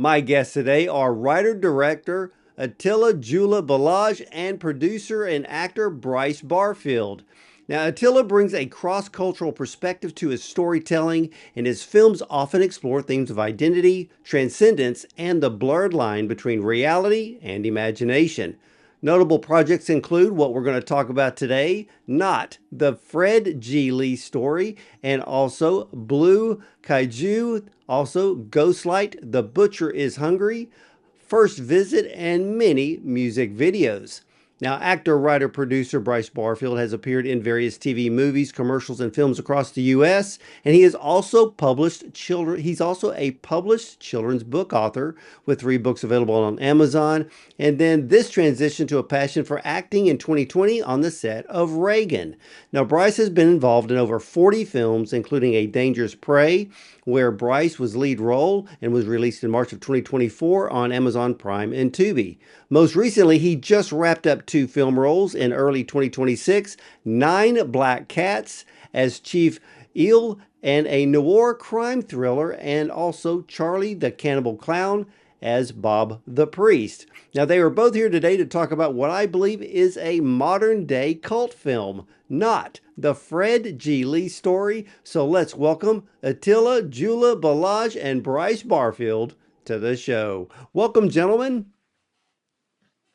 My guests today are writer-director Attila Gyula Balazs and producer and actor Bryce Barfield. Now, Attila brings a cross-cultural perspective to his storytelling, and his films often explore themes of identity, transcendence, and the blurred line between reality and imagination. Notable projects include what we're going to talk about today, Not, the Fred G. Lee Story, and also Blue Kaiju, also Ghostlight, The Butcher is Hungry, First Visit, and many music videos. Now, actor, writer, producer Bryce Barfield has appeared in various TV, movies, commercials, and films across the U.S., and he is also published children. He's also a published children's book author with 3 books available on Amazon. And then this transition to a passion for acting in 2020 on the set of Reagan. Now, Bryce has been involved in over 40 films, including A Dangerous Prey, where Bryce was lead role and was released in March of 2024 on Amazon Prime and Tubi. Most recently, he just wrapped up 2 film roles in early 2026, Nine Black Cats as Chief Eel and a noir crime thriller, and also Charlie the Cannibal Clown as Bob the Priest. Now, they are both here today to talk about what I believe is a modern day cult film, Not, the Fred G. Lee Story. So let's welcome Attila Gyula Balazs and Bryce Barfield to the show. Welcome, gentlemen.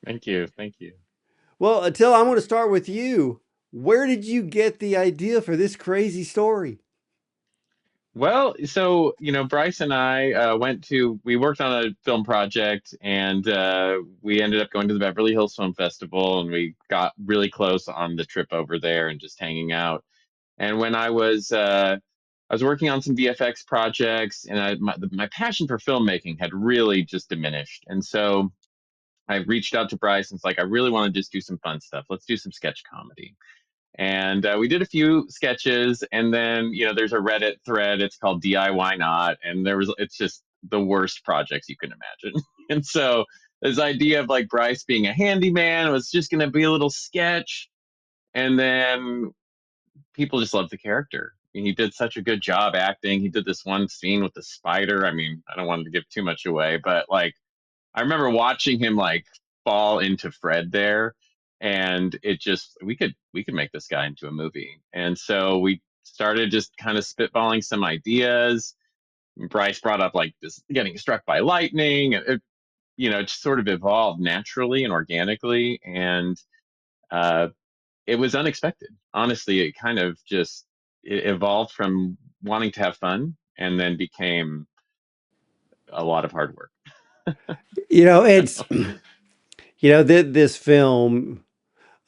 Thank you. Thank you. Well, Attila, I'm going to start with you. Where did you get the idea for this crazy story? Well, Bryce and I we worked on a film project and we ended up going to the Beverly Hills Film Festival and we got really close on the trip over there and just hanging out. And when I was working on some VFX projects and my passion for filmmaking had really just diminished. And so I reached out to Bryce and was like, I really want to just do some fun stuff. Let's do some sketch comedy. And we did a few sketches, and then there's a Reddit thread. It's called DIY Not, and it's just the worst projects you can imagine. And so this idea of like Bryce being a handyman was just going to be a little sketch, and then people just loved the character. He did such a good job acting. He did this one scene with the spider. I mean, I don't want to give too much away, but like I remember watching him like fall into Fred there, and it just we could make this guy into a movie. And so we started just kind of spitballing some ideas. Bryce brought up like this getting struck by lightning, and it just sort of evolved naturally and organically, and uh, it was unexpected. Honestly, it kind of just it evolved from wanting to have fun and then became a lot of hard work. It's this film.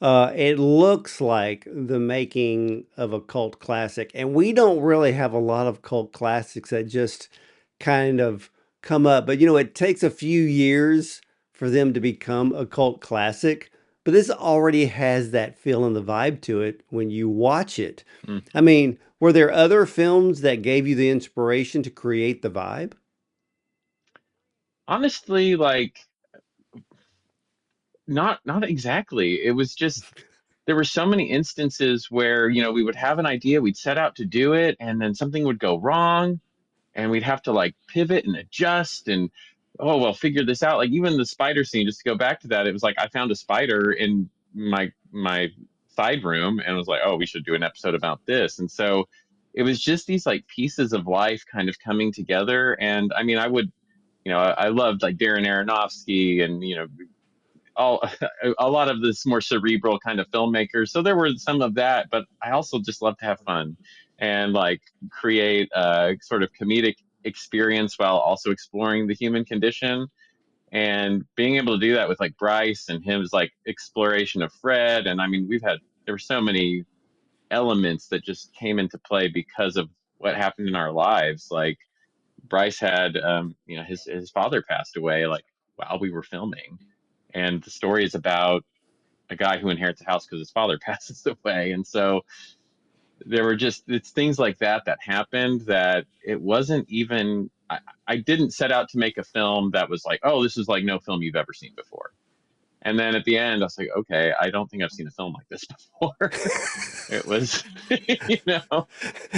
It looks like the making of a cult classic, and we don't really have a lot of cult classics that just kind of come up. But it takes a few years for them to become a cult classic. But this already has that feel and the vibe to it when you watch it. Mm. I mean, were there other films that gave you the inspiration to create the vibe? Honestly, like not exactly. It was just there were so many instances where, we would have an idea, we'd set out to do it, and then something would go wrong, and we'd have to like pivot and adjust and oh well, figure this out. Like even the spider scene, just to go back to that, it was like I found a spider in my side room and was like, oh, we should do an episode about this. And so it was just these like pieces of life kind of coming together. And I mean, I loved like Darren Aronofsky and all a lot of this more cerebral kind of filmmakers. So there were some of that, but I also just love to have fun and like create a sort of comedic experience while also exploring the human condition. And being able to do that with like Bryce and his like exploration of Fred. And I mean, there were so many elements that just came into play because of what happened in our lives. Like Bryce had, his father passed away like while we were filming, and the story is about a guy who inherits a house because his father passes away. And so there were just it's things like that that happened that it wasn't even I didn't set out to make a film that was like, oh, this is like no film you've ever seen before. And then at the end, I was like, okay, I don't think I've seen a film like this before. It was, you know,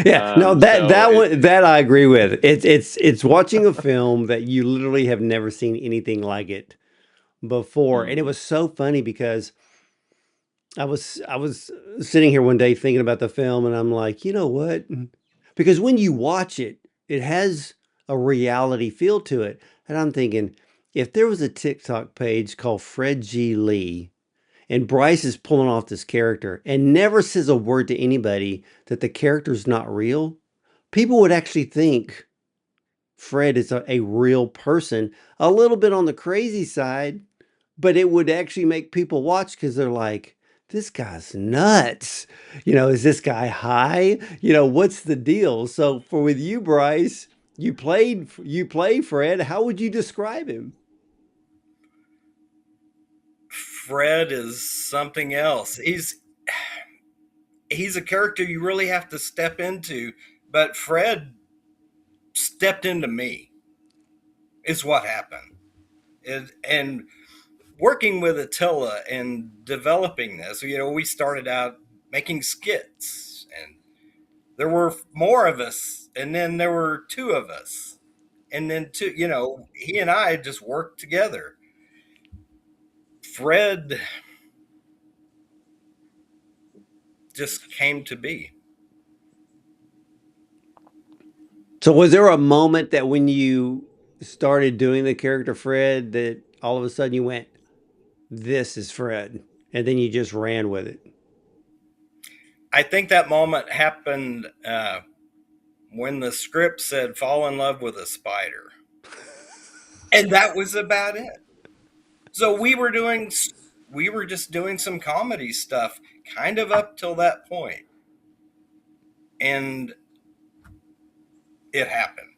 Yeah, no, that so that it, one that I agree with. It's watching a film that you literally have never seen anything like it before, and it mm, was so funny because I was sitting here one day thinking about the film, and I'm like, you know what? Because when you watch it, it has a reality feel to it, and I'm thinking, if there was a TikTok page called Fred G. Lee, and Bryce is pulling off this character and never says a word to anybody that the character's not real, people would actually think Fred is a real person, a little bit on the crazy side, but it would actually make people watch because they're like, this guy's nuts. Is this guy high? What's the deal? So for with you, Bryce, you play Fred. How would you describe him? Fred is something else. He's a character you really have to step into, but Fred stepped into me is what happened. And working with Attila and developing this, we started out making skits, and there were more of us, and then there were two of us, and then two. He and I just worked together. Fred just came to be. So was there a moment that when you started doing the character Fred that all of a sudden you went, this is Fred, and then you just ran with it? I think that moment happened when the script said "fall in love with a spider," and that was about it. So we were just doing some comedy stuff, kind of up till that point, and it happened.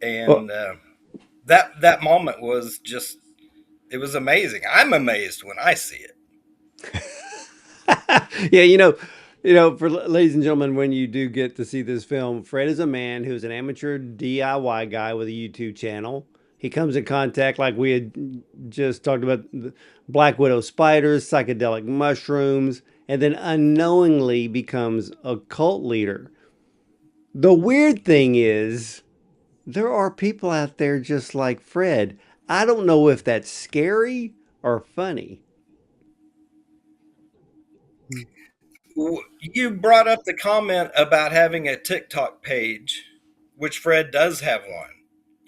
Well, And that moment was just it was amazing. I'm amazed when I see it. yeah, for ladies and gentlemen, when you do get to see this film, Fred is a man who's an amateur DIY guy with a YouTube channel. He comes in contact, like we had just talked about, the Black Widow spiders, psychedelic mushrooms, and then unknowingly becomes a cult leader. The weird thing is, there are people out there just like Fred. I don't know if that's scary or funny. You brought up the comment about having a TikTok page, which Fred does have one.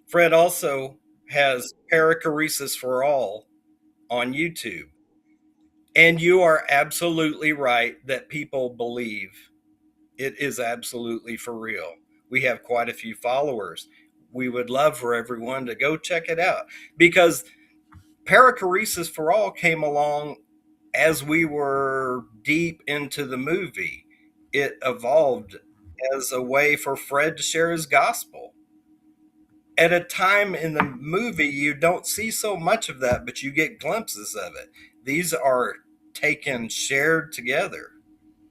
Fred also has Perichoresis for All on YouTube. And you are absolutely right that people believe it is absolutely for real. We have quite a few followers. We would love for everyone to go check it out because Perichoresis for All came along as we were deep into the movie. It evolved as a way for Fred to share his gospel. At a time in the movie, you don't see so much of that, but you get glimpses of it. These are taken, shared together,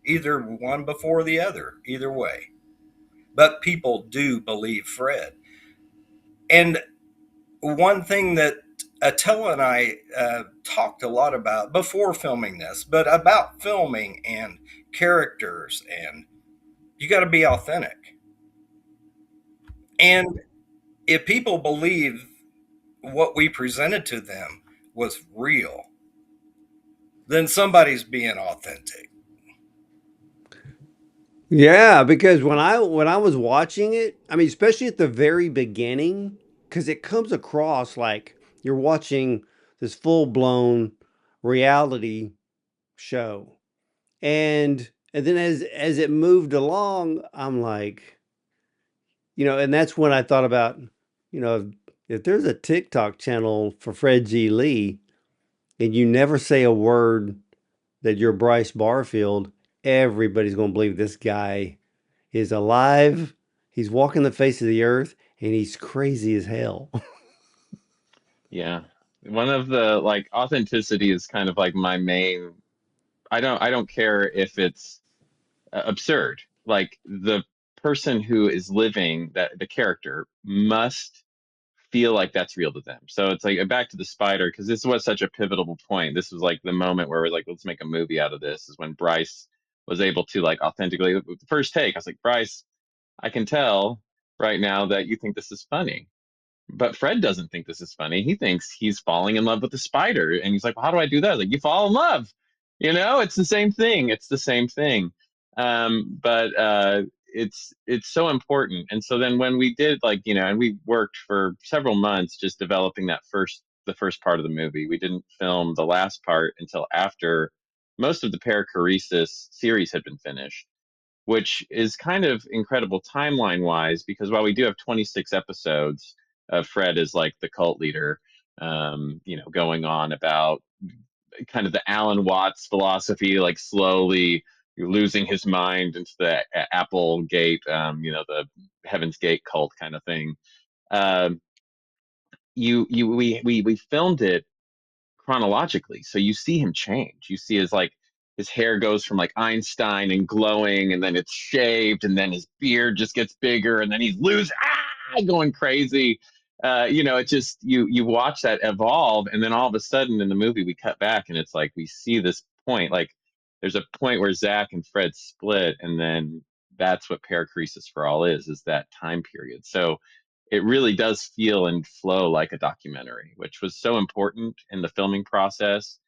either one before the other, either way. But people do believe Fred. And one thing that Attila and I talked a lot about before filming this, but about filming and characters, and you got to be authentic. And if people believe what we presented to them was real, then somebody's being authentic. Yeah, because when I was watching it, I mean, especially at the very beginning, because it comes across like you're watching this full-blown reality show. And then as it moved along, I'm like, and that's when I thought about, you know, if there's a TikTok channel for Fred G. Lee and you never say a word that you're Bryce Barfield, everybody's going to believe this guy is alive. He's walking the face of the earth and he's crazy as hell. yeah. One of the like authenticity is kind of like my main. I don't care if it's absurd. Like the person who is living that the character must feel like that's real to them. So it's like back to the spider, because this was such a pivotal point. This was like the moment where we're like, let's make a movie out of this, is when Bryce was able to like authentically, the first take, I was like, Bryce, I can tell right now that you think this is funny. But Fred doesn't think this is funny. He thinks he's falling in love with the spider. And he's like, well, how do I do that? I was like, you fall in love. It's the same thing. It's the same thing. But it's so important. And so then when we did and we worked for several months just developing the first part of the movie. We didn't film the last part until after most of the perichoresis series had been finished, which is kind of incredible timeline wise, because while we do have 26 episodes of Fred as like the cult leader, going on about kind of the Alan Watts philosophy, like slowly losing his mind into the Apple Gate, the Heaven's Gate cult kind of thing. Um, we filmed it chronologically. So you see him change. You see his hair goes from like Einstein and glowing, and then it's shaved, and then his beard just gets bigger, and then he's loose, going crazy. It just you watch that evolve, and then all of a sudden in the movie we cut back, and it's like we see this point. Like there's a point where Zach and Fred split, and then that's what perichoresis for all is that time period. So it really does feel and flow like a documentary, which was so important in the filming process.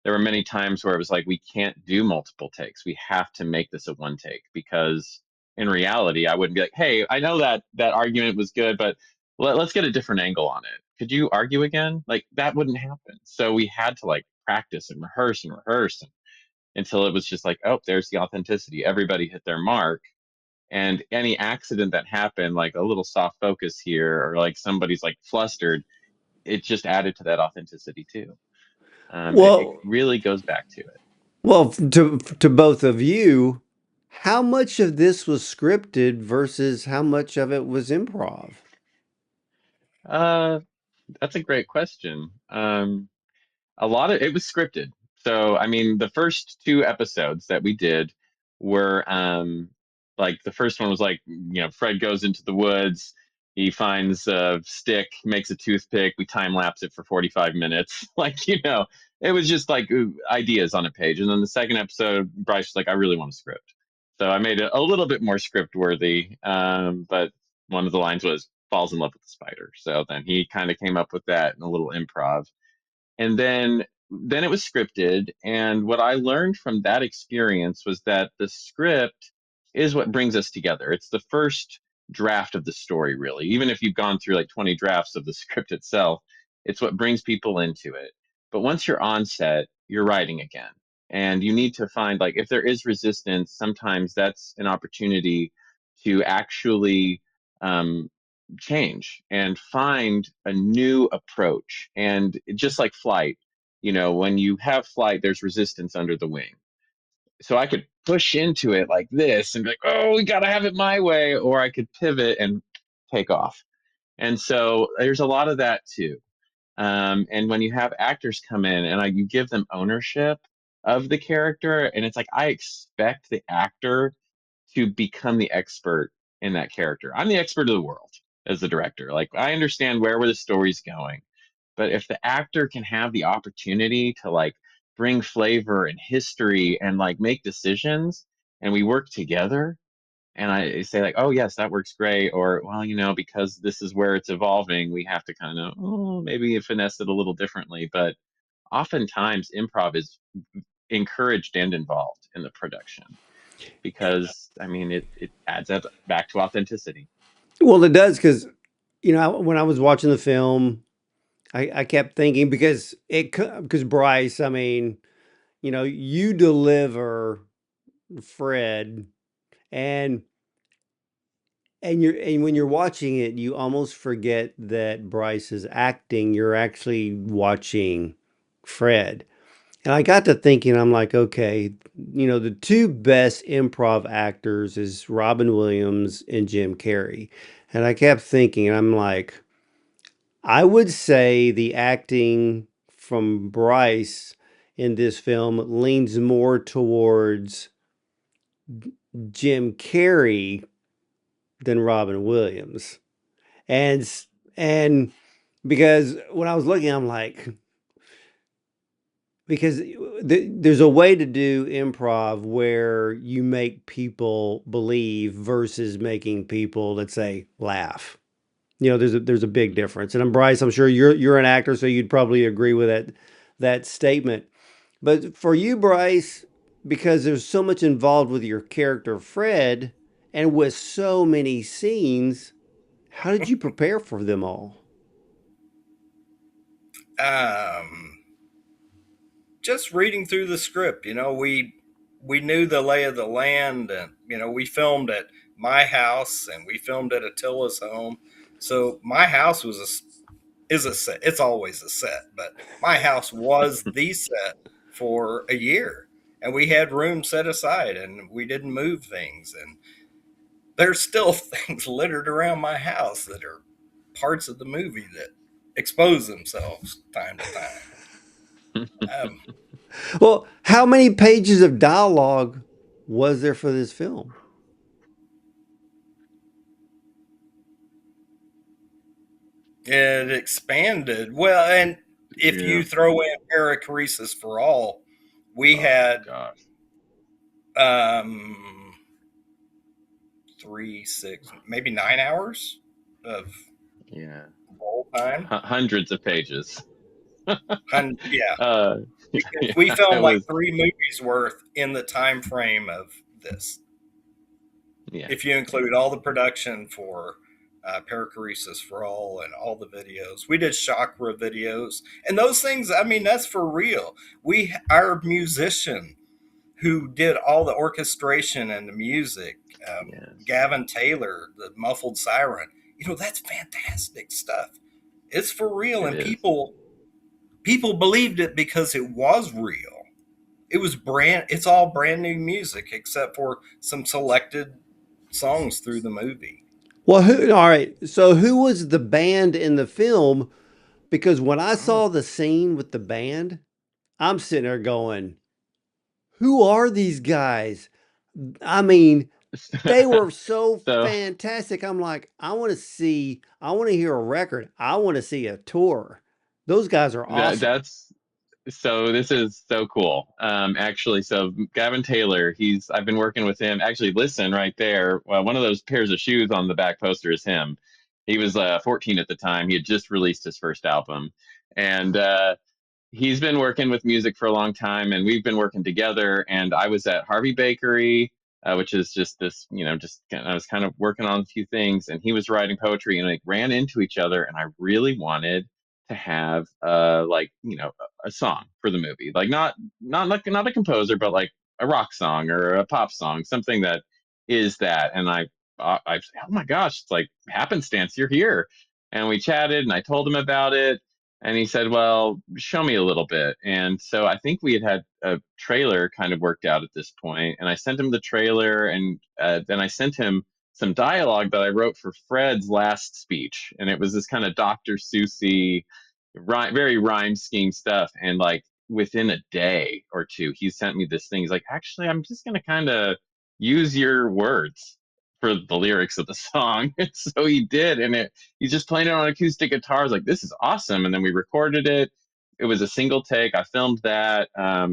There were many times where it was like, we can't do multiple takes. We have to make this a one take, because in reality, I wouldn't be like, hey, I know that argument was good, but let's get a different angle on it. Could you argue again? Like that wouldn't happen. So we had to like practice and rehearse until it was just like, oh, there's the authenticity. Everybody hit their mark, and any accident that happened, like a little soft focus here, or like somebody's like flustered, it just added to that authenticity too. It Well, really goes back to it. well, to both of you, how much of this was scripted versus how much of it was improv? uh that's a great question. A lot of it was scripted. So, I mean, the first two episodes that we did were like the first one was like, Fred goes into the woods, he finds a stick, makes a toothpick, we time lapse it for 45 minutes. It was just like ideas on a page. And then the second episode, Bryce was like, I really want a script. So I made it a little bit more script worthy. But one of the lines was falls in love with the spider. So then he kind of came up with that in a little improv, and then it was scripted. And what I learned from that experience was that the script is what brings us together. It's the first draft of the story, really. Even if you've gone through like 20 drafts of the script itself, it's what brings people into it. But once you're on set, you're writing again, and you need to find, like, if there is resistance, sometimes that's an opportunity to actually um, change and find a new approach. And just like flight, when you have flight, there's resistance under the wing. So I could push into it like this and be like, oh, we got to have it my way, or I could pivot and take off. And so there's a lot of that too. And when you have actors come in and you give them ownership of the character, and it's like, I expect the actor to become the expert in that character. I'm the expert of the world as the director. Like, I understand where the story's going, but if the actor can have the opportunity to like bring flavor and history and like make decisions, and we work together, and I say like, oh yes, that works great, or well, because this is where it's evolving, we have to kind of, oh, maybe finesse it a little differently. But oftentimes improv is encouraged and involved in the production, because I mean it adds up back to authenticity. Well, it does because when I was watching the film, I kept thinking because Bryce, I mean, you deliver Fred, and and when you're watching it, you almost forget that Bryce is acting. You're actually watching Fred. And I got to thinking, I'm like, okay, the two best improv actors is Robin Williams and Jim Carrey. And I kept thinking, and I'm like, I would say the acting from Bryce in this film leans more towards Jim Carrey than Robin Williams. And and because when I was looking, I'm like, because there's a way to do improv where you make people believe versus making people, let's say, laugh. You know, there's a big difference. And I'm Bryce. I'm sure you're an actor, so you'd probably agree with that statement. But for you, Bryce, because there's so much involved with your character Fred, and with so many scenes, how did you prepare for them all? Um, just reading through the script, we knew the lay of the land, and we filmed at my house and we filmed at Attila's home. So my house is a set. It's always a set, but my house was the set for a year, and we had room set aside, and we didn't move things. And there's still things littered around my house that are parts of the movie that expose themselves time to time. Um, Well, how many pages of dialogue was there for this film? it expanded well, and if Yeah. you throw in perichoresis for all, we Oh had gosh. um, 3, 6, maybe 9 hours of Yeah. roll time. Hundreds of pages. Yeah, Uh, because yeah, we filmed it like was. 3 movies worth in the time frame of this. Yeah, If you yeah, include all the production for Perichoresis for All and all the videos, we did chakra videos and those things. I mean, that's for real. Our musician who did all the orchestration and the music, yes, Gavin Taylor, the muffled siren. That's fantastic stuff. It's for real, it and is. people believed it because it was real. It's all brand new music except for some selected songs through the movie. Well, all right. So who was the band in the film? Because when I Oh, saw the scene with the band, I'm sitting there going, who are these guys? I mean, they were so so fantastic. I'm like, I want to hear a record. I want to see a tour. Those guys are awesome. that's so this is so cool. Actually, so Gavin Taylor, he's I've been working with him. Actually, listen right there. Well, one of those pairs of shoes on the back poster is him. He was 14 at the time. He had just released his first album, and he's been working with music for a long time, and we've been working together. And I was at Harvey Bakery, which is just this, just I was kind of working on a few things, and he was writing poetry, and like ran into each other. And I really wanted to have like a song for the movie, like not a composer, but like a rock song or a pop song, something that is that. And I oh my gosh, it's like happenstance, you're here. And we chatted, and I told him about it, and he said, "Well, show me a little bit." And so I think we had a trailer kind of worked out at this point, and I sent him the trailer, and then I sent him some dialogue that I wrote for Fred's last speech, and it was this kind of Dr. Seussy, very rhyme scheme stuff. And like within a day or two, he sent me this thing. He's like, "Actually, I'm just gonna kind of use your words for the lyrics of the song." And so he did, and he's just playing it on acoustic guitar. I was like, "This is awesome." And then we recorded it. It was a single take. I filmed that.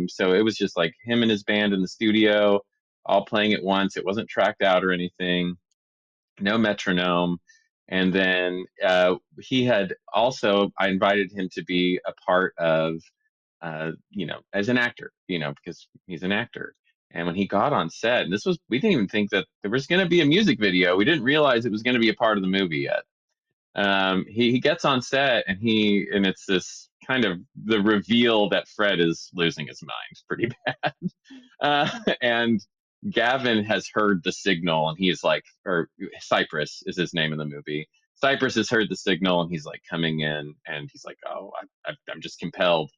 So it was just like him and his band in the studio, all playing at once. It wasn't tracked out or anything, no metronome. And then he had also, I invited him to be a part of, as an actor, because he's an actor. And when he got on set, and we didn't even think that there was going to be a music video. We didn't realize it was going to be a part of the movie yet. He gets on set, and it's this kind of the reveal that Fred is losing his mind pretty bad. And Gavin has heard the signal, and he's like, or Cypress is his name in the movie. Cypress has heard the signal, and he's like coming in, and he's like, "Oh, I'm just compelled."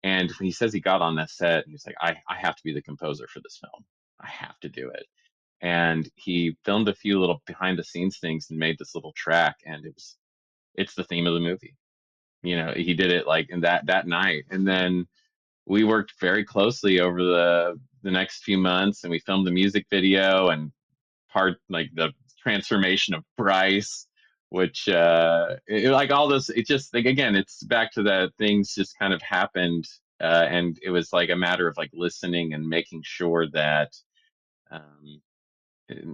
And he says he got on that set, and he's like, I have to be the composer for this film. I have to do it." And he filmed a few little behind the scenes things and made this little track, and it's the theme of the movie. He did it like in that night. And then we worked very closely over the next few months, and we filmed the music video, and part like the transformation of Bryce which like all this, it just like again, it's back to that things just kind of happened, and it was like a matter of like listening and making sure that um,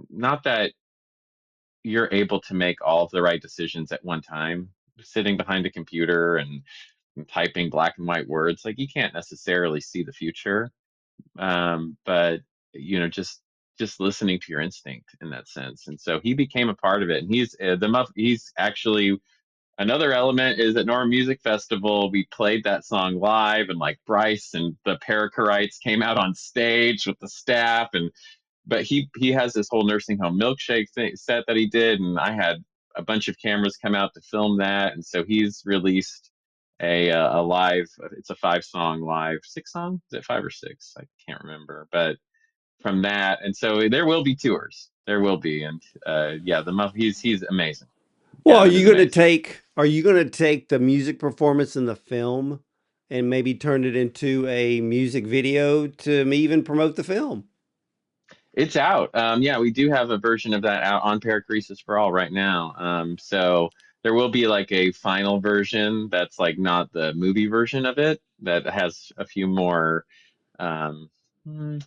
not that you're able to make all of the right decisions at one time. Sitting behind a computer and typing black and white words, like you can't necessarily see the future, but just listening to your instinct in that sense. And so he became a part of it, and he's actually another element is at Norma Music Festival, we played that song live, and like Bryce and the Paracorites came out on stage with the staff, and but he has this whole nursing home milkshake set that he did, and I had a bunch of cameras come out to film that, and so he's released a live. It's a 5 song live, 6 songs. Is it 5 or 6? I can't remember, but from that, and so there will be tours. There will be, and yeah, he's amazing. Well, Gavin is amazing. are you going to take the music performance in the film and maybe turn it into a music video to even promote the film? It's out. Yeah, we do have a version of that out on Paracrisis for All right now. So there will be like a final version that's like not the movie version of it, that has a few more, um, hmm,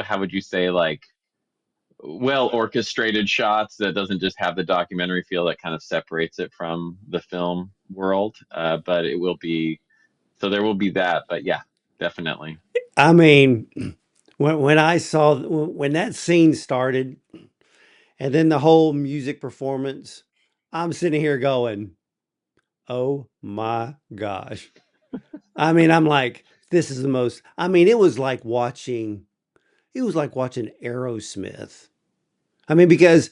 how would you say, like well orchestrated shots that doesn't just have the documentary feel that kind of separates it from the film world. But it will be, so there will be that. But yeah, definitely. I mean, when I saw when that scene started and then the whole music performance, I'm sitting here going, "Oh my gosh." I mean, I'm like, this is the most I mean, it was like watching Aerosmith. I mean, because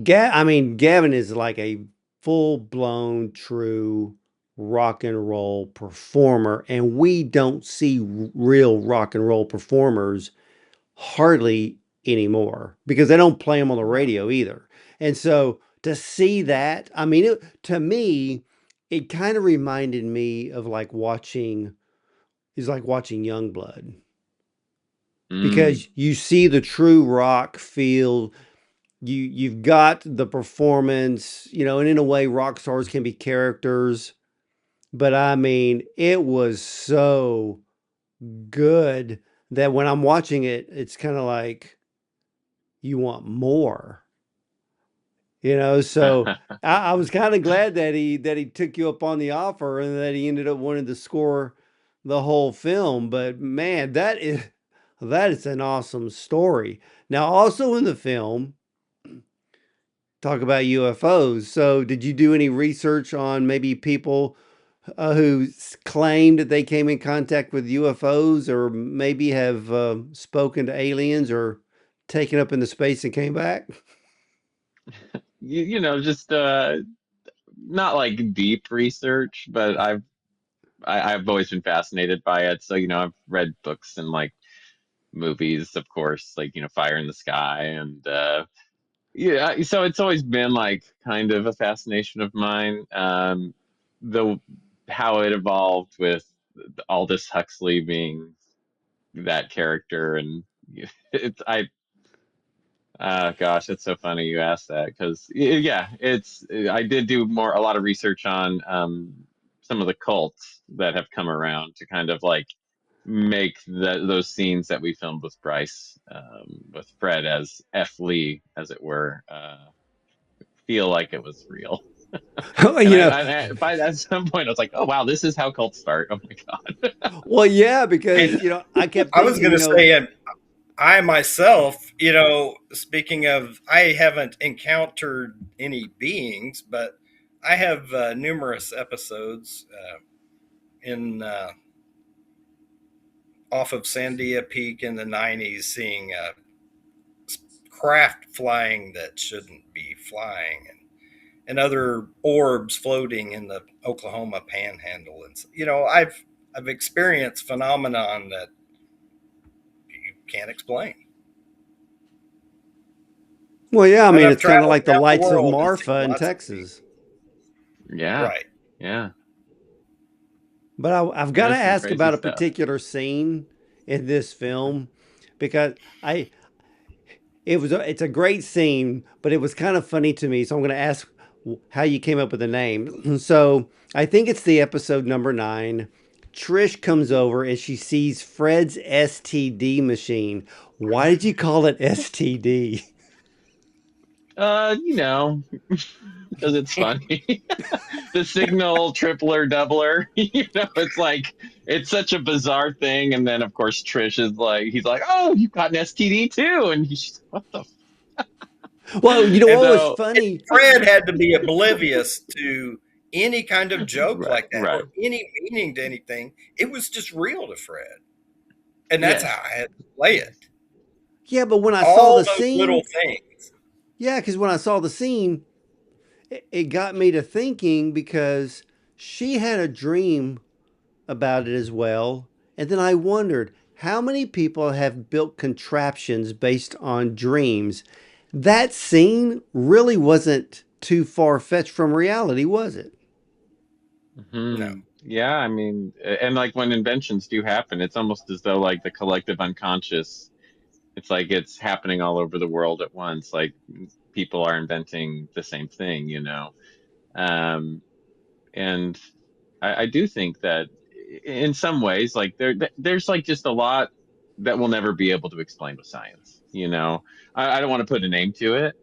Gavin is like a full-blown true rock and roll performer, and we don't see real rock and roll performers hardly anymore because they don't play them on the No. radio either. And so to see that, I mean, to me, it kind of reminded me of like watching, it's like watching Youngblood Mm. because you see the true rock feel. You've got the performance, and in a way, rock stars can be characters. But I mean, it was so good that when I'm watching it, it's kind of like you want more. So I was kind of glad that he took you up on the offer and that he ended up wanting to score the whole film. But man, that is an awesome story. Now, also in the film, talk about UFOs. So, did you do any research on maybe people who claimed that they came in contact with UFOs, or maybe have spoken to aliens, or taken up into space and came back? Just not like deep research, but I've always been fascinated by it. So, I've read books and like movies, of course, like, Fire in the Sky, and yeah, so it's always been like kind of a fascination of mine. The How it evolved with Aldous Huxley being that character, and it's I gosh, it's so funny you asked that, because yeah, it's I did do a lot of research on some of the cults that have come around to kind of like make those scenes that we filmed with Bryce, with Fred as F. Lee, as it were, feel like it was real. And you know, by at some point, I was like, oh wow, this is how cults start. Oh my God. well, yeah, because And I kept I was thinking, going to say, and I myself, speaking of, I haven't encountered any beings, but I have numerous episodes in off of Sandia Peak in the '90s, seeing craft flying that shouldn't be flying, and other orbs floating in the Oklahoma Panhandle, and I've experienced phenomenon that you can't explain. well, yeah, I And mean, I've it's kind of traveled like the around the lights of world and Marfa seen in lots of Texas. things. Yeah, Right. yeah, But I've got to there's some ask crazy about a stuff. particular scene in this film because I it's a great scene, but it was kind of funny to me. So I'm going to ask how you came up with the name. So I think it's the episode number 9. Trish comes over and she sees Fred's STD machine. Why did you call it STD? You know, because it's funny. The signal tripler doubler. It's like it's such a bizarre thing. And then of course Trish is like, he's like, "Oh, you've got an STD too," and she's like, "What the?" Well, you know And what was so, funny? Fred had to be oblivious to any kind of joke right, like that right, or any meaning to anything. It was just real to Fred. And that's yes, how I had to play it. Yeah, but when I saw All the those little scene, things. yeah, because when I saw the scene, it got me to thinking because she had a dream about it as well. And then I wondered how many people have built contraptions based on dreams. That scene really wasn't too far fetched from reality, was it? No. yeah. I mean, and like when inventions do happen, it's almost as though like the collective unconscious. It's like it's happening all over the world at once. Like people are inventing the same thing. Um, and I do think that in some ways, like there's like just a lot that we'll never be able to explain with science. I don't want to put a name to it,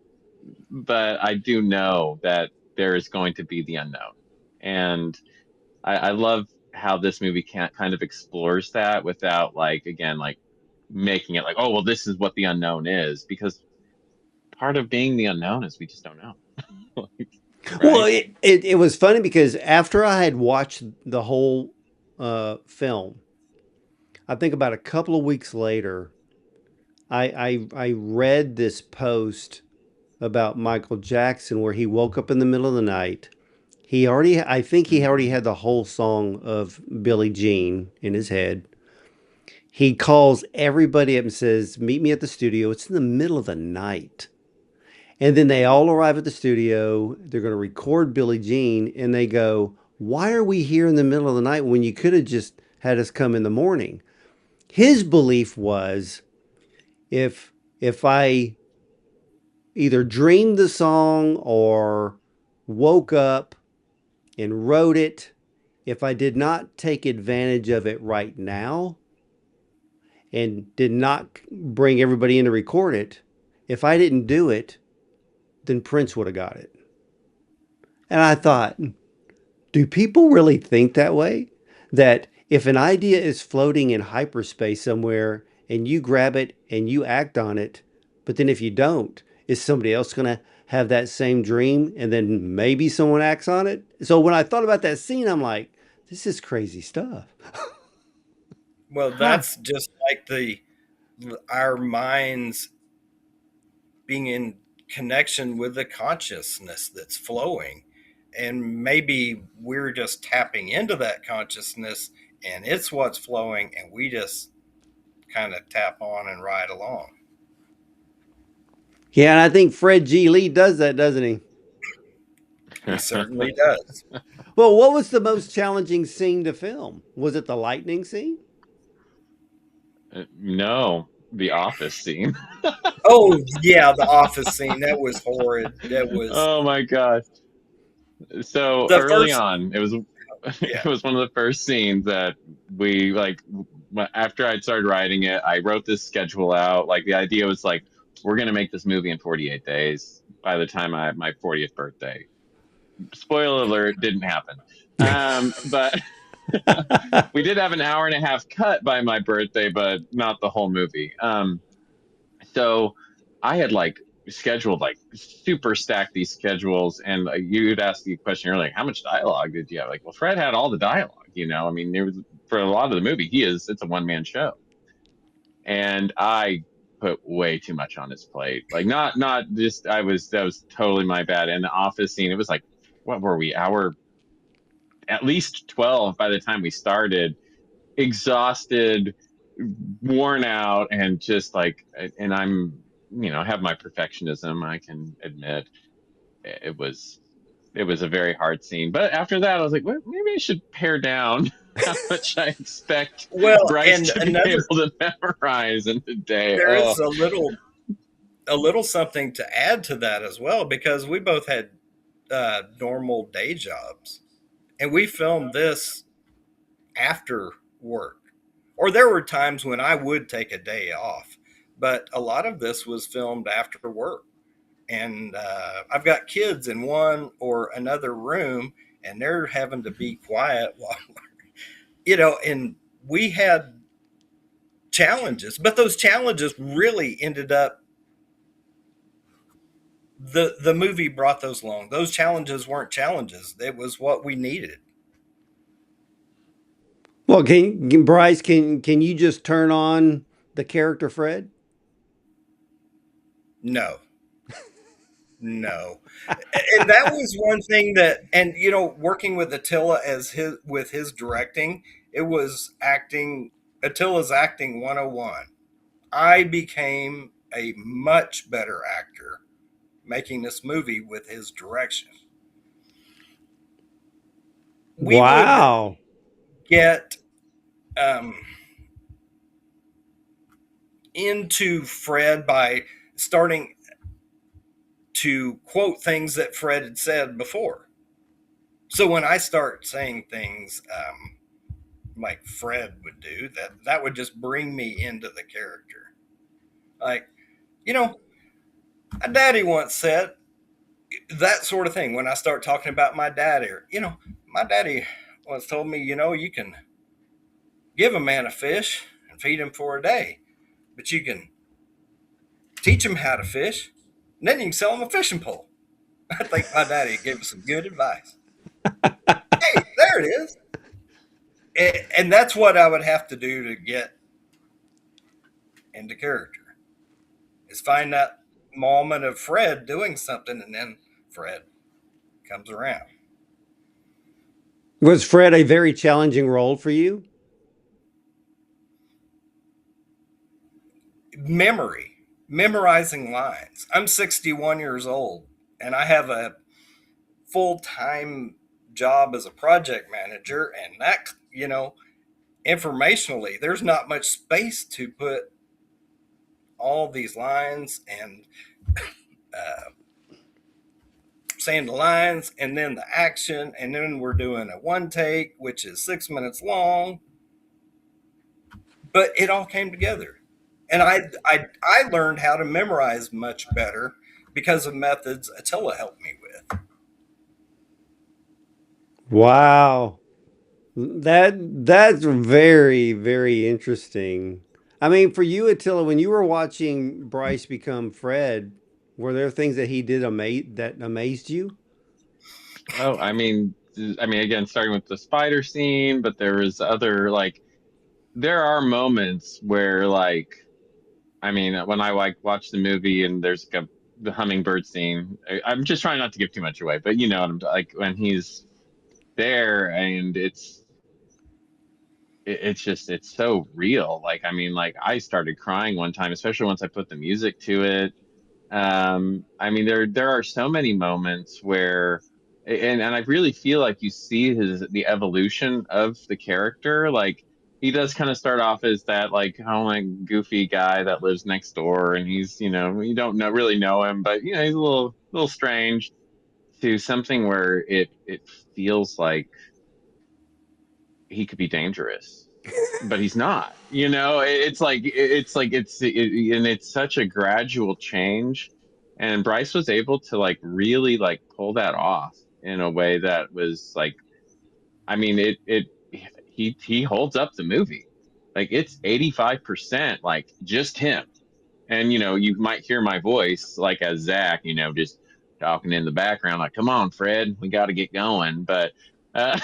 but I do know that there is going to be the unknown. And I love how this movie can't kind of explores that without like, again, like making it like, oh, well, this is what the unknown is, because part of being the unknown is we just don't know. Well, Right? it was funny because after I had watched the whole film, I think about a couple of weeks later, I read this post about Michael Jackson where he woke up in the middle of the night. I think he already had the whole song of Billie Jean in his head. He calls everybody up and says, "Meet me at the studio." It's in the middle of the night. And then they all arrive at the studio. They're going to record Billie Jean. And they go, "Why are we here in the middle of the night when you could have just had us come in the morning?" His belief was if I either dreamed the song or woke up and wrote it, if I did not take advantage of it right now and did not bring everybody in to record it, if I didn't do it, then Prince would have got it. And I thought, do people really think that way? That if an idea is floating in hyperspace somewhere and you grab it and you act on it, but then if you don't, is somebody else going to have that same dream and then maybe someone acts on it? So when I thought about that scene, I'm like, this is crazy stuff. Well, Huh. that's just like the our minds being in connection with the consciousness that's flowing. And maybe we're just tapping into that consciousness and it's what's flowing, and we just kind of tap on and ride along. Yeah, and I think Fred G. Lee does that, doesn't he? He certainly does. Well, what was the most challenging scene to film? Was it the lightning scene? No, the office scene. Oh, yeah, the office scene. That was horrid. That was Oh my gosh. So the early first, on, it was it yeah. was one of the first scenes that we like after I'd started writing it, I wrote this schedule out. Like the idea was like we're gonna make this movie in 48 days by the time I had my 40th birthday. Spoiler alert, didn't happen. But we did have an hour and a half cut by my birthday, but not the whole movie. So I had like scheduled like super stacked these schedules, and you'd ask the question, you're like, how much dialogue did you have? Like, well, Fred had all the dialogue. I mean, there was for a lot of the movie, it's a one man show, and I put way too much on his plate. Like, not just that was totally my bad. And the office scene, it was like, what were we? Hour at least 12 by the time we started, exhausted, worn out, and just like, and I have my perfectionism, I can admit. It was a very hard scene, but after that I was like, well, maybe I should pare down how much I expect Well, Bryce and to be able another, to memorize in a day. there Oh, is a little a little something to add to that as well, because we both had normal day jobs, and we filmed this after work. Or there were times when I would take a day off, but a lot of this was filmed after work. And I've got kids in one or another room, and they're having to be quiet while, and we had challenges, but those challenges really ended up, the movie brought those along. Those challenges weren't challenges. It was what we needed. Well, Bryce, can you just turn on the character Fred? No, no. And that was one thing that, and working with Attila as his directing, it was acting, Attila's acting 101. I became a much better actor making this movie with his direction. We would Wow. get um, into Fred by starting to quote things that Fred had said before. So when I start saying things like Fred would do, that would just bring me into the character. Like, you know, a daddy once said that sort of thing. When I start talking about my daddy, or, my daddy once told me, you can give a man a fish and feed him for a day, but you can teach him how to fish, and then you can sell him a fishing pole. I think my daddy gave us some good advice. Hey, there it is. And that's what I would have to do to get into character, is find that moment of Fred doing something, and then Fred comes around. Was Fred a very challenging role for you? Memorizing lines. I'm 61 years old, and I have a full time job as a project manager, and that, informationally, there's not much space to put all these lines and uh, saying the lines and then the action, and then we're doing a one take, which is 6 minutes long. But it all came together, and I learned how to memorize much better because of methods Attila helped me with. Wow. That's very, very interesting. I mean, for you, Attila, when you were watching Bryce become Fred, were there things that he did that amazed you? Oh, again, starting with the spider scene, but there was other like there are moments where when I like watch the movie and there's like the hummingbird scene. I'm just trying not to give too much away, but you know what I'm like when he's there and it's just it's so real. Like I started crying one time, especially once I put the music to it. There are so many moments where, and I really feel like you see the evolution of the character. Like he does kind of start off as that like oh my goofy guy that lives next door, and he's you don't really know him, but he's a little strange to something where it feels like he could be dangerous, but he's not. And it's such a gradual change, and Bryce was able to like really like pull that off in a way that was like, it he holds up the movie. Like it's 85% like just him. And you might hear my voice like as Zach, just talking in the background, like, "Come on, Fred, we got to get going." But uh,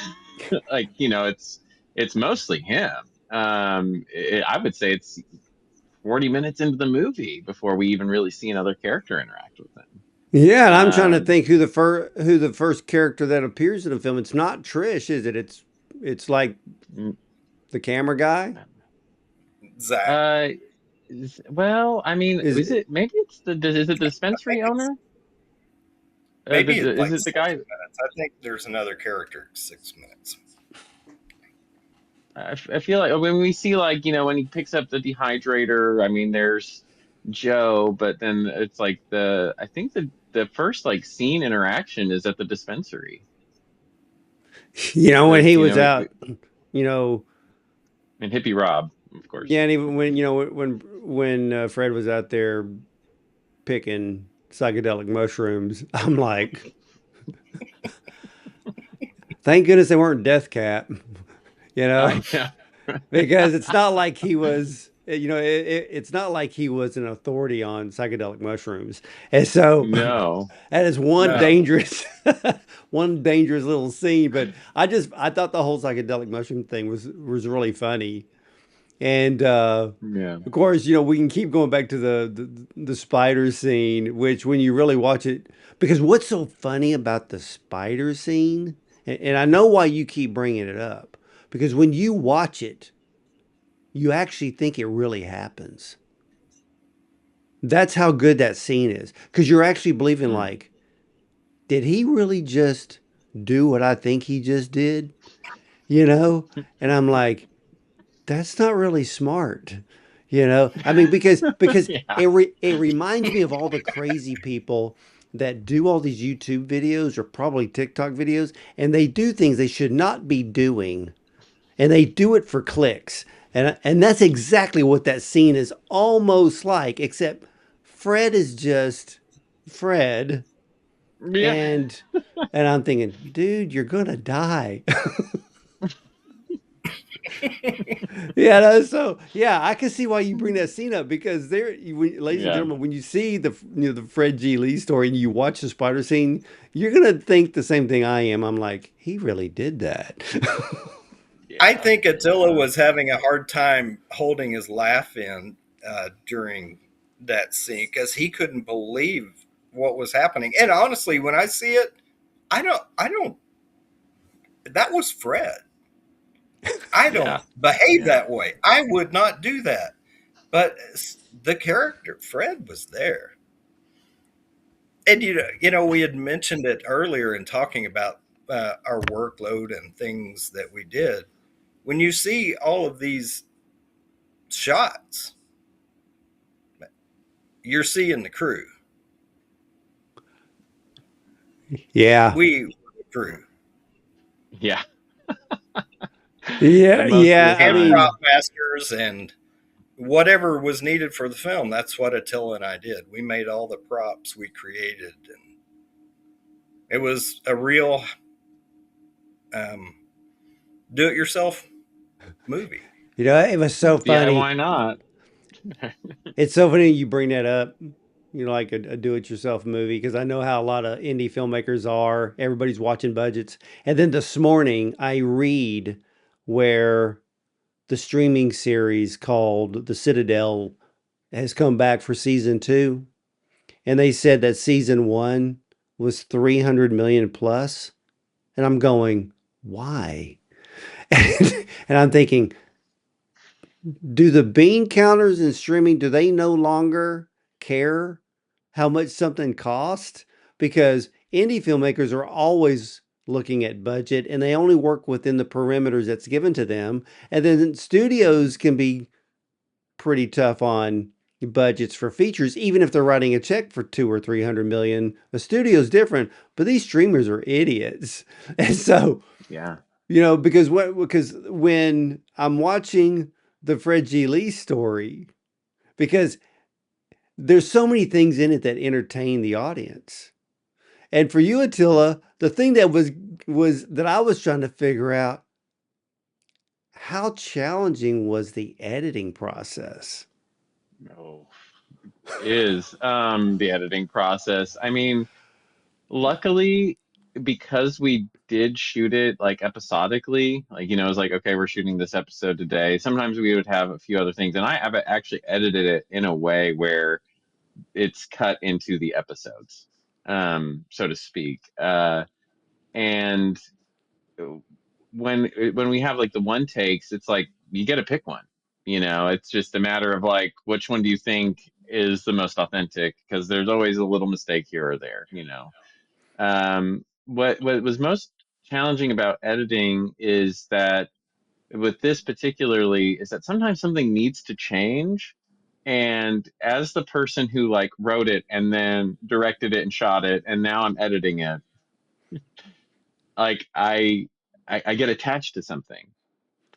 it's mostly him. I would say it's 40 minutes into the movie before we even really see another character interact with him. Yeah, and I'm trying to Um, think who the first character that appears in the film. It's not Trish, is it? It's like mm, the camera guy. Zach, uh, well, Is is it? it maybe it's is it the I think dispensary it's owner? maybe it's Is like it the 6 guy? minutes. I think there's another character 6 minutes. I feel like when we see like when he picks up the dehydrator, there's Joe, but then it's like I think the first like scene interaction is at the dispensary. When The he you was know out, you know, and Hippie Rob, of course. yeah, and even when Fred was out there picking psychedelic mushrooms, I'm like, thank goodness they weren't Death Cap, you know, I know. because it's not like he was, it's not like he was an authority on psychedelic mushrooms, and so No. that is No. one dangerous little scene. But I thought the whole psychedelic mushroom thing was really funny. And Yeah. of course, we can keep going back to the spider scene, which when you really watch it, because what's so funny about the spider scene, and I know why you keep bringing it up, because when you watch it, you actually think it really happens. That's how good that scene is, because you're actually believing Mm. like, did he really just do what I think he just did? You know? And I'm like, that's not really smart. I mean, because Yeah. it reminds me of all the crazy people that do all these YouTube videos or probably TikTok videos, and they do things they should not be doing, and they do it for clicks. And that's exactly what that scene is almost like, except Fred is just Fred, Yeah. and I'm thinking, dude, you're gonna die. Yeah, so yeah, I can see why you bring that scene up because ladies and Yeah. gentlemen, when you see the Fred G. Lee story and you watch the spider scene, you're gonna think the same thing I am. I'm like, he really did that. I Yeah. think Attila Yeah. was having a hard time holding his laugh in during that scene because he couldn't believe what was happening. And honestly, when I see it, I don't. That was Fred. I Yeah. don't behave Yeah. that way. I would not do that. But the character Fred was there, and we had mentioned it earlier in talking about our workload and things that we did. When you see all of these shots, you're seeing the crew. Yeah, We were the crew Yeah. yeah, Most of the yeah. I and time. prop mean, masters and whatever was needed for the film. That's what Attila and I did. We made all the props we created, and it was a real um, do-it-yourself movie. it was so Yeah, funny. why not? It's so funny you bring that up. Like a do-it-yourself movie, because I know how a lot of indie filmmakers are. Everybody's watching budgets, and then this morning I read where the streaming series called The Citadel has come back for season two. And they said that season one was 300 million plus. And I'm going, why? And I'm thinking, do the bean counters in streaming, do they no longer care how much something costs? Because indie filmmakers are always looking at budget and they only work within the perimeters that's given to them. And then studios can be pretty tough on budgets for features, even if they're writing a check for 2 or 300 million. The studio's different, but these streamers are idiots. And so, Yeah. because when I'm watching the Fred G. Lee story, because there's so many things in it that entertain the audience. And for you, Attila, the thing that was that I was trying to figure out, how challenging was the editing process? No. Is the editing process. I mean, luckily, because we did shoot it like episodically, like, it was like, okay, we're shooting this episode today. Sometimes we would have a few other things, and I have actually edited it in a way where it's cut into the episodes, so to speak. And when we have like the one takes, it's like you get to pick one. It's just a matter of like which one do you think is the most authentic because there's always a little mistake here or there. What was most challenging about editing is that with this particularly is that sometimes something needs to change And as the person who like wrote it and then directed it and shot it, and now I'm editing it, like I get attached to something,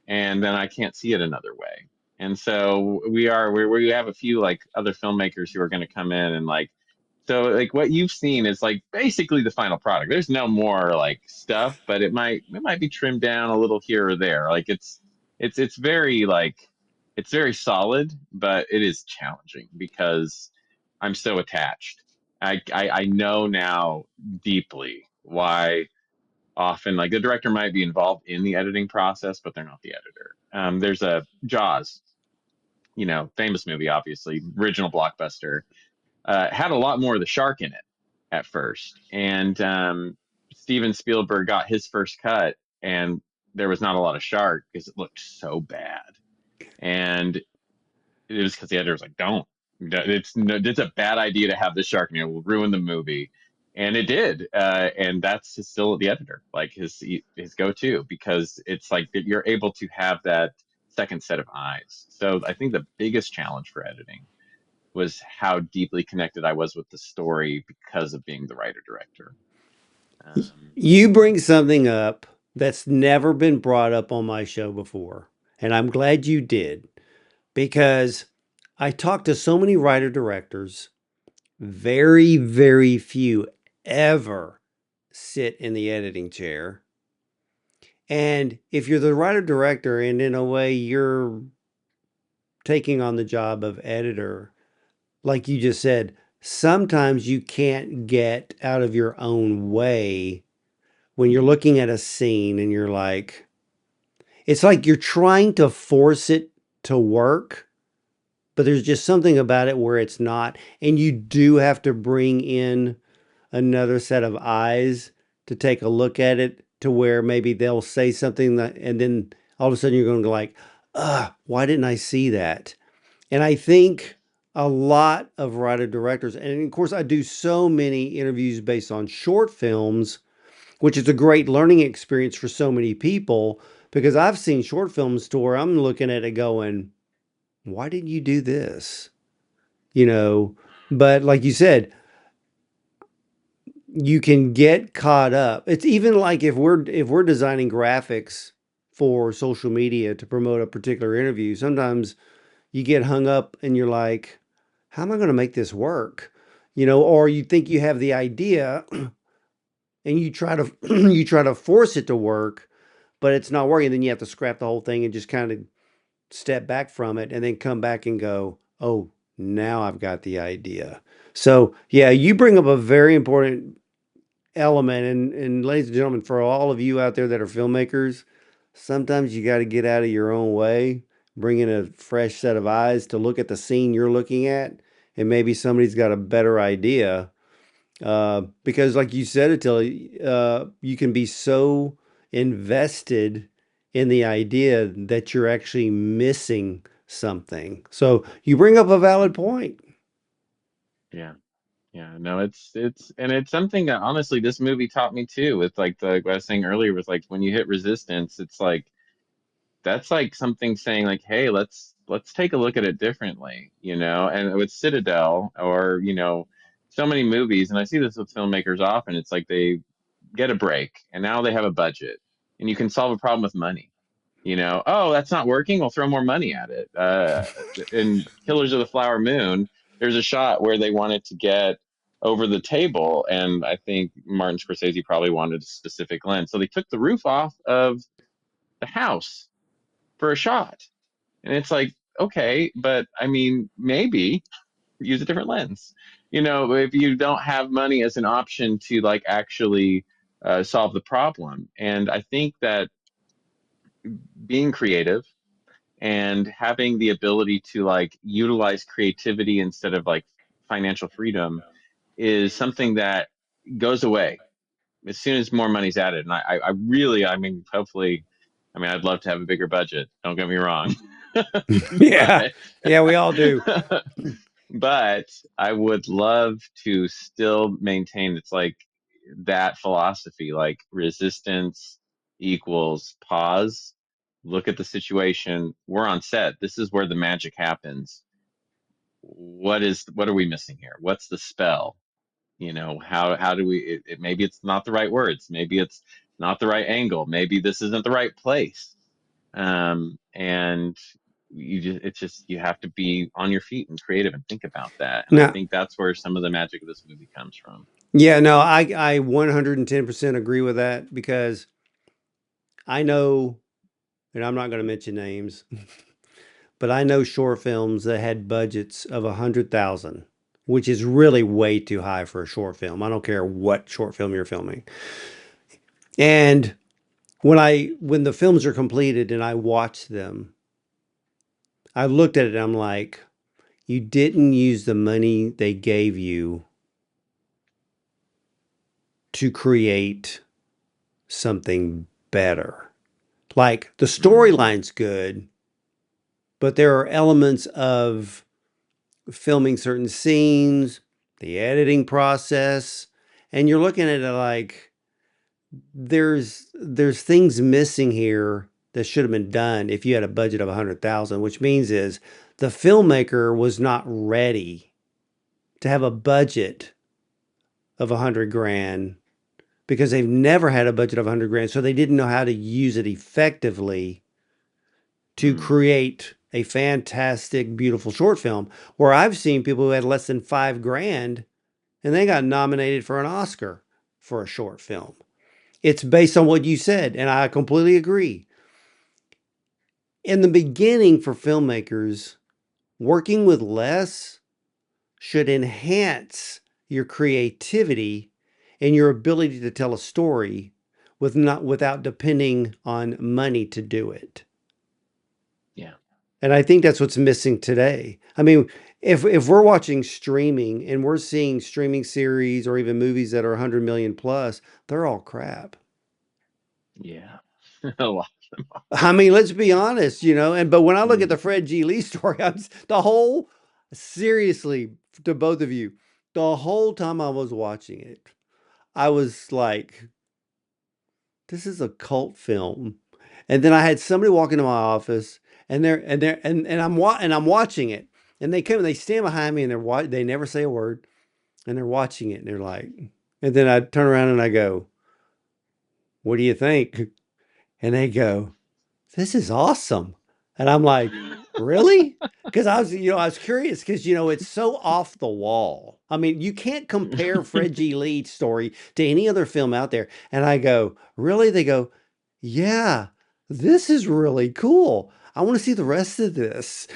and then I can't see it another way. And so we have a few like other filmmakers who are going to come in and like, so like what you've seen is like basically the final product. There's no more like stuff, but it might be trimmed down a little here or there. Like it's very like it's very solid, but it is challenging because I'm so attached. I know now deeply why often like the director might be involved in the editing process, but they're not the editor. There's a Jaws, famous movie, obviously, original blockbuster, had a lot more of the shark in it at first. And Steven Spielberg got his first cut, and there was not a lot of shark because it looked so bad. And it was because the editor was like, "Don't. It's a bad idea to have the shark. Will ruin the movie." And it did. And that's still the editor, like his go-to, because it's like that you're able to have that second set of eyes. So I think the biggest challenge for editing was how deeply connected I was with the story because of being the writer director. Um, You bring something up that's never been brought up on my show before, and I'm glad you did because I talked to so many writer directors, very, very few ever sit in the editing chair. And if you're the writer director and in a way you're taking on the job of editor, like you just said, sometimes you can't get out of your own way when you're looking at a scene and you're like, it's like you're trying to force it to work, but there's just something about it where it's not. And you do have to bring in another set of eyes to take a look at it to where maybe they'll say something that, and then all of a sudden you're going to go like, why didn't I see that? And I think a lot of writer directors, and of course, I do so many interviews based on short films, which is a great learning experience for so many people because I've seen short films to where I'm looking at it going, why didn't you do this? You know, but like you said, you can get caught up. It's even like if we're designing graphics for social media to promote a particular interview, sometimes you get hung up and you're like, how am I going to make this work? Or you think you have the idea and you try to you try to force it to work, but it's not working. Then you have to scrap the whole thing and just kind of step back from it and then come back and go, oh, now I've got the idea. So yeah, you bring up a very important element. And ladies and gentlemen, for all of you out there that are filmmakers, sometimes you got to get out of your own way, bring in a fresh set of eyes to look at the scene you're looking at, and maybe somebody's got a better idea. Because, like you said, Attila, you can be so invested in the idea that you're actually missing something. So you bring up a valid point. yeah. Yeah, no, it's something that honestly this movie taught me too. With like what I was saying earlier, with like when you hit resistance, it's like that's like something saying like, hey, let's take a look at it differently, And with Citadel or so many movies, and I see this with filmmakers often. It's like they get a break and now they have a budget, and you can solve a problem with money. Oh, that's not working. We'll throw more money at it. In Killers of the Flower Moon, there's a shot where they wanted to get over the table, and I think Martin Scorsese probably wanted a specific lens. So they took the roof off of the house for a shot. And it's like, okay, but I mean, maybe use a different lens. If you don't have money as an option to like actually solve the problem. And I think that being creative and having the ability to like utilize creativity instead of like financial freedom is something that goes away as soon as more money's added. And I really, I mean, hopefully, I mean, I'd love to have a bigger budget. Don't get me wrong. Yeah. but Yeah, we all do. but I would love to still maintain it's like that philosophy, like resistance equals pause, look at the situation. We're on set. This is where the magic happens. what are we missing here? What's the spell? How do we maybe it's not the right words, maybe it's not the right angle, maybe this isn't the right place. And you have to be on your feet and creative and think about that. And I Now, think that's where some of the magic of this movie comes from. yeah, no, I 110% agree with that because I know, and I'm not going to mention names, but I know short films that had budgets of 100,000, which is really way too high for a short film. I don't care what short film you're filming. And when the films are completed and I watch them, I looked at it and I'm like, you didn't use the money they gave you to create something better. Like the Mm, storyline's good, but there are elements of filming certain scenes, the editing process, and you're looking at it like there's things missing here that should have been done if you had a budget of 100,000, which means is the filmmaker was not ready to have a budget of 100 grand because they've never had a budget of 100 grand, so they didn't know how to use it effectively to mm, create a fantastic, beautiful short film. Where I've seen people who had less than 5 grand and they got nominated for an Oscar for a short film. It's based on what you said, and I completely agree. In the beginning, for filmmakers, working with less should enhance your creativity and your ability to tell a story without depending on money to do it. yeah. And I think that's what's missing today. I mean, if we're watching streaming and we're seeing streaming series or even movies that are 100 million plus, they're all crap. Yeah. A lot of them. I mean, let's be honest, but when I look at the Mm. Fred G. Lee story, the whole, seriously, to both of you, the whole time I was watching it, I was like, this is a cult film. And then I had somebody walk into my office and I'm watching it. And they come and they stand behind me and they never say a word and they're watching it and they're like, and then I turn around and I go, what do you think? And they go, this is awesome. And I'm like, really? Because I was curious because, it's so off the wall. I mean, you can't compare Fred G. Lee's story to any other film out there. And I go, really? They go, yeah, this is really cool. I want to see the rest of this.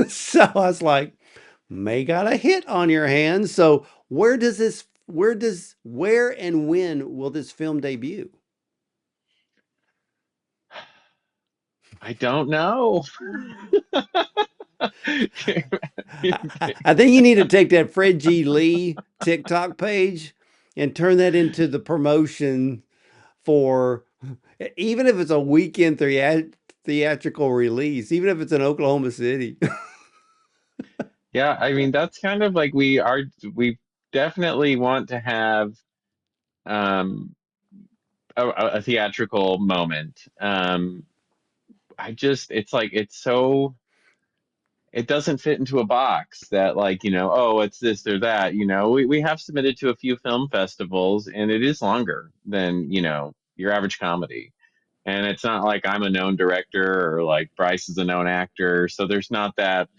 So I was like, may got a hit on your hands. So where and when will this film debut? I don't know. I think you need to take that Fred G. Lee TikTok page and turn that into the promotion for even if it's a weekend theatrical release, even if it's in Oklahoma City. Yeah, I mean that's kind of like we definitely want to have um a theatrical moment. I just it's like it's so it doesn't fit into a box that like, oh, it's this or that. We have submitted to a few film festivals and it is longer than, your average comedy. And it's not like I'm a known director or like Bryce is a known actor. So there's not that,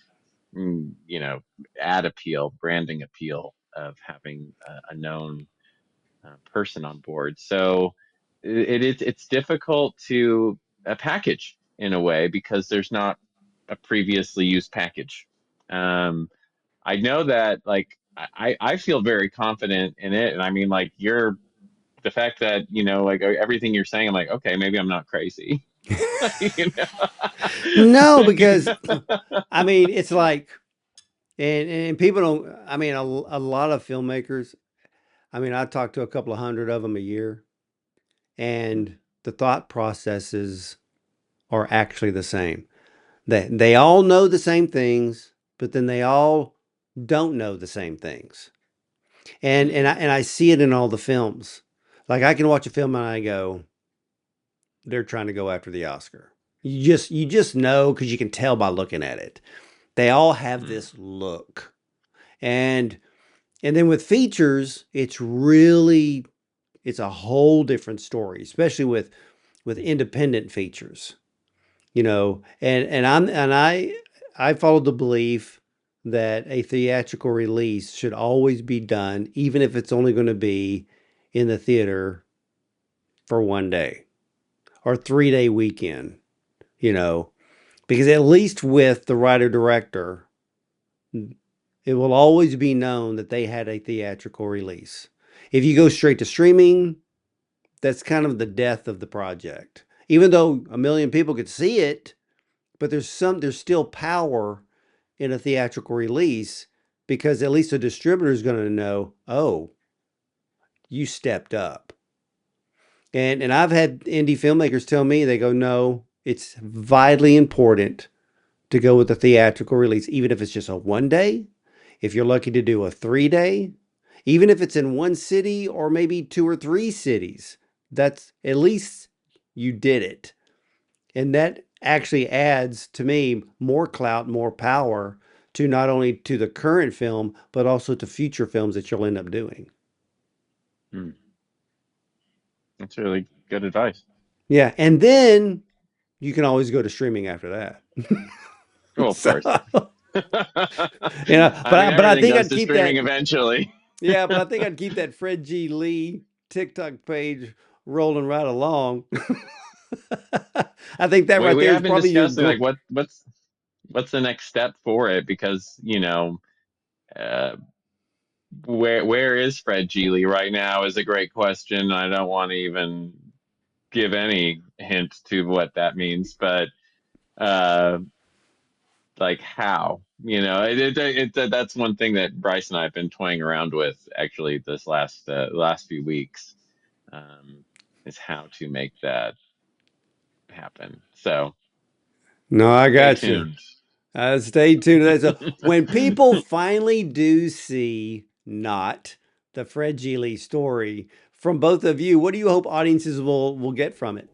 mm, you know, ad appeal, branding appeal of having a known person on board. So it's difficult to package in a way because there's not a previously used package. I know that like I feel very confident in it, and I mean like the fact that like everything you're saying, I'm like okay, maybe I'm not crazy. you No, know? because I mean, it's like, and people don't, I mean, a lot of filmmakers, I mean, I talk to a couple of hundred of them a year, and the thought processes are actually the same. They all know the same things, but then they all don't know the same things. Mm, And I see it in all the films. Like I can watch a film and I go, they're trying to go after the Oscar. You just know because you can tell by looking at it. They all have mm, this look. And and then with features, it's a whole different story, especially with independent features. And I followed the belief that a theatrical release should always be done, even if it's only going to be in the theater for 1 day or 3 day weekend, you know, because at least with the writer director, it will always be known that they had a theatrical release. If you go straight to streaming, that's kind of the death of the project. Even though a million people could see it, but there's still power in a theatrical release because at least the distributor is going to know, oh, you stepped up. And I've had indie filmmakers tell me, they go, no, it's vitally important to go with a theatrical release, even if it's just a 1 day, if you're lucky to do a 3 day, even if it's in one city or maybe two or three cities. That's at least you did it. And that actually adds to me more clout, more power to not only to the current film, but also to future films that you'll end up doing. Hmm. That's really good advice. Yeah. And then you can always go to streaming after that. Well, of So, course. I mean, but I everything think goes I'd to keep streaming that. eventually. Yeah, but I think I'd keep that Fred G. Lee TikTok page rolling right along. I think that right We there is have been probably your discussing like goal. what's the next step for it because uh, where is Fred Geely right now is a great question. I don't want to even give any hint to what that means, but uh, like how that's one thing that Bryce and I have been toying around with actually this last few weeks, um, is how to make that happen. So No, I stay got you. tuned. Stay tuned to that. So when people finally do see not the Fred G. Lee story from both of you, what do you hope audiences will get from it?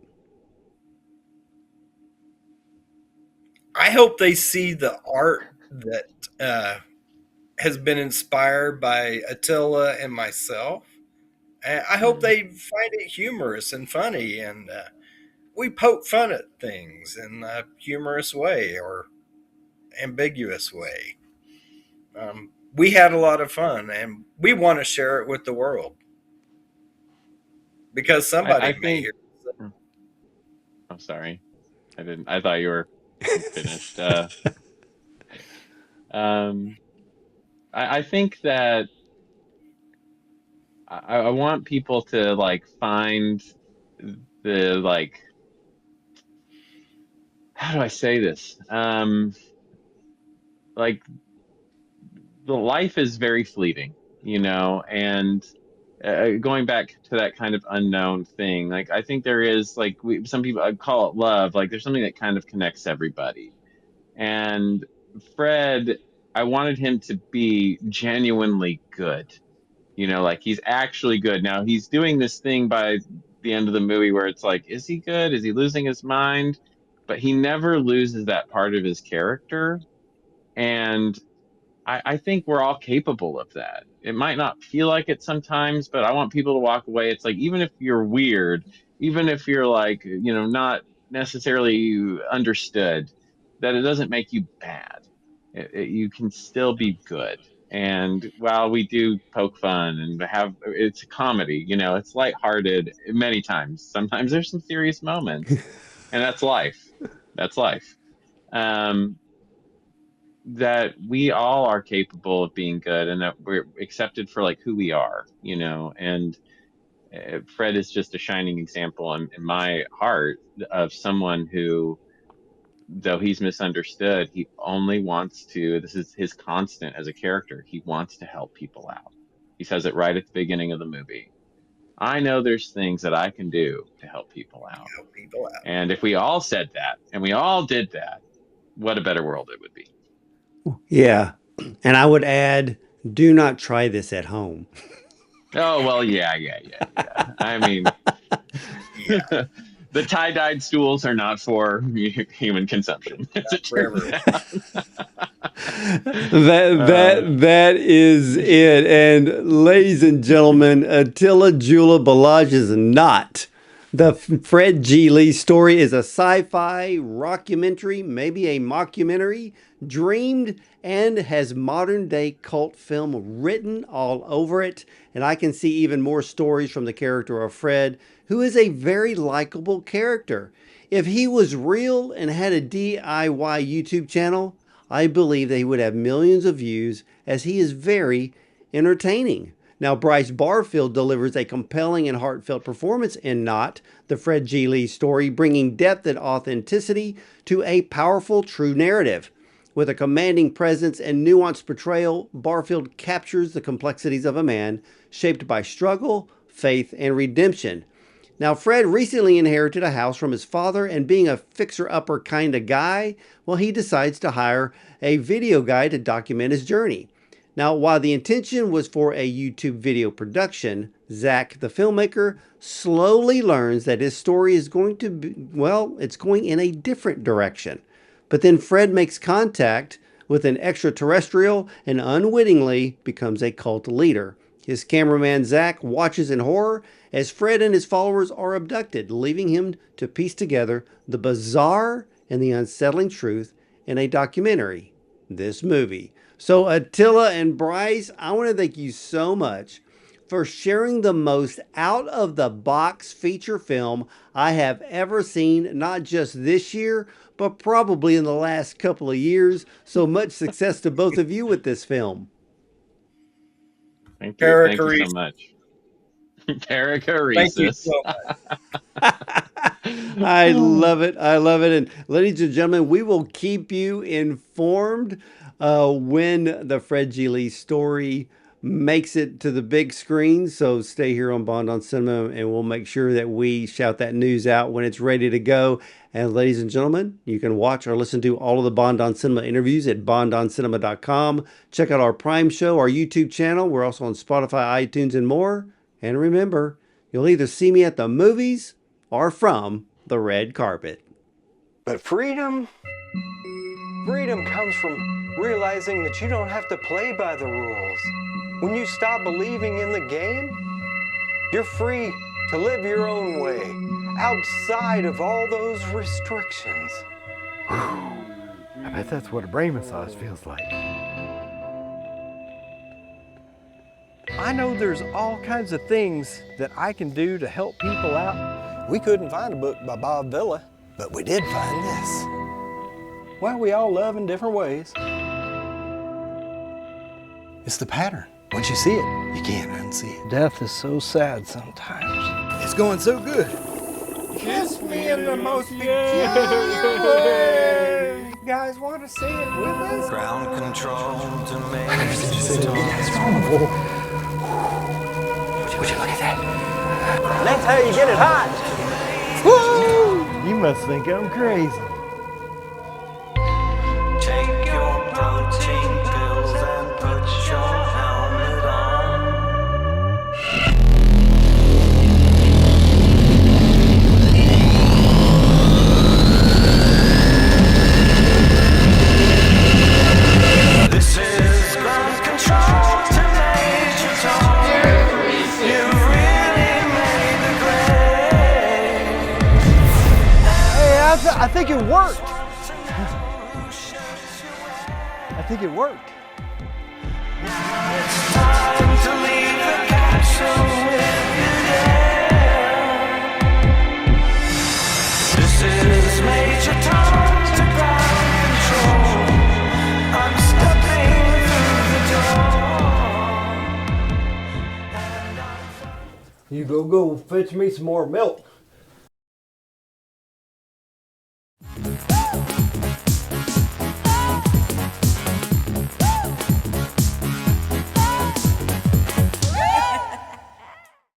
I hope they see the art that has been inspired by Attila and myself. And I hope Mm. they find it humorous and funny, and we poke fun at things in a humorous way or ambiguous way. We had a lot of fun, and we want to share it with the world because I somebody may think. hear. I'm sorry. I didn't. I thought you were finished. Um, I think that I want people to like find the like. How do I say this? Like the life is very fleeting, and going back to that kind of unknown thing, like I think there is like some people I call it love. Like there's something that kind of connects everybody. And Fred, I wanted him to be genuinely good. Like he's actually good. Now he's doing this thing by the end of the movie where it's like, is he good? Is he losing his mind? But he never loses that part of his character. And I think we're all capable of that. It might not feel like it sometimes, but I want people to walk away. It's like, even if you're weird, even if you're like, not necessarily understood, that it doesn't make you bad. You can still be good. And while we do poke fun and it's a comedy, it's lighthearted many times. Sometimes there's some serious moments, and that's life. That's life. Um, that we all are capable of being good and that we're accepted for like who we are, and Fred is just a shining example in my heart of someone who, though he's misunderstood, he only wants to, this is his constant as a character, he wants to help people out. He says it right at the beginning of the movie. I know there's things that I can do to help people out. Help people out. And if we all said that and we all did that, what a better world it would be. Yeah. And I would add, do not try this at home. Oh, well, yeah, yeah, yeah, yeah. I mean, Yeah. the tie-dyed stools are not for human consumption. As it turns Forever. out. That is it. And ladies and gentlemen, Attila Gyula Balazs is not. The Fred G. Lee story is a sci-fi rockumentary, maybe a mockumentary, dreamed and has modern day cult film written all over it. And I can see even more stories from the character of Fred, who is a very likable character. If he was real and had a DIY YouTube channel, I believe that he would have millions of views, as he is very entertaining. Now, Bryce Barfield delivers a compelling and heartfelt performance in Not, the Fred G. Lee story, bringing depth and authenticity to a powerful, true narrative. With a commanding presence and nuanced portrayal, Barfield captures the complexities of a man shaped by struggle, faith, and redemption. Now, Fred recently inherited a house from his father, and being a fixer-upper kind of guy, well, he decides to hire a video guy to document his journey. Now, while the intention was for a YouTube video production, Zach, the filmmaker, slowly learns that his story is going to be, well, it's going in a different direction. But then Fred makes contact with an extraterrestrial and unwittingly becomes a cult leader. His cameraman Zach watches in horror as Fred and his followers are abducted, leaving him to piece together the bizarre and the unsettling truth in a documentary, this movie. So Attila and Bryce, I want to thank you so much for sharing the most out-of-the-box feature film I have ever seen, not just this year, but probably in the last couple of years. So much success to both of you with this film. Thank you. Thank you so Perichoresis. much. Thank you Perichoresis. so much. I love it. I love it. And ladies and gentlemen, we will keep you informed when the Fred G. Lee story makes it to the big screen. So stay here on Bond on Cinema, and we'll make sure that we shout that news out when it's ready to go. And ladies and gentlemen, you can watch or listen to all of the Bond on Cinema interviews at bondoncinema.com. Check out our Prime show, our YouTube channel. We're also on Spotify, iTunes, and more. And remember, you'll either see me at the movies or from the red carpet. But freedom comes from realizing that you don't have to play by the rules. When you stop believing in the game, you're free to live your own way, outside of all those restrictions. I bet that's what a brain massage feels like. I know there's all kinds of things that I can do to help people out. We couldn't find a book by Bob Vila, but we did find this. Well, we all love in different ways. It's the pattern. Once you see it, you can't unsee it. Death is so sad sometimes. It's going so good. Kiss me in the most peculiar way. You guys want to say it with us? Ground control to make Would you look at that? That's how you get it hot. Woo! You must think I'm crazy. take your protein pills and put your helmet on. This is ground control to Major Tom. You really made the grade. Hey, I think it worked. I think it worked. It's time to leave the capsule with you there. This is Major Tom to ground control. I'm stepping through the door. You go fetch me some more milk.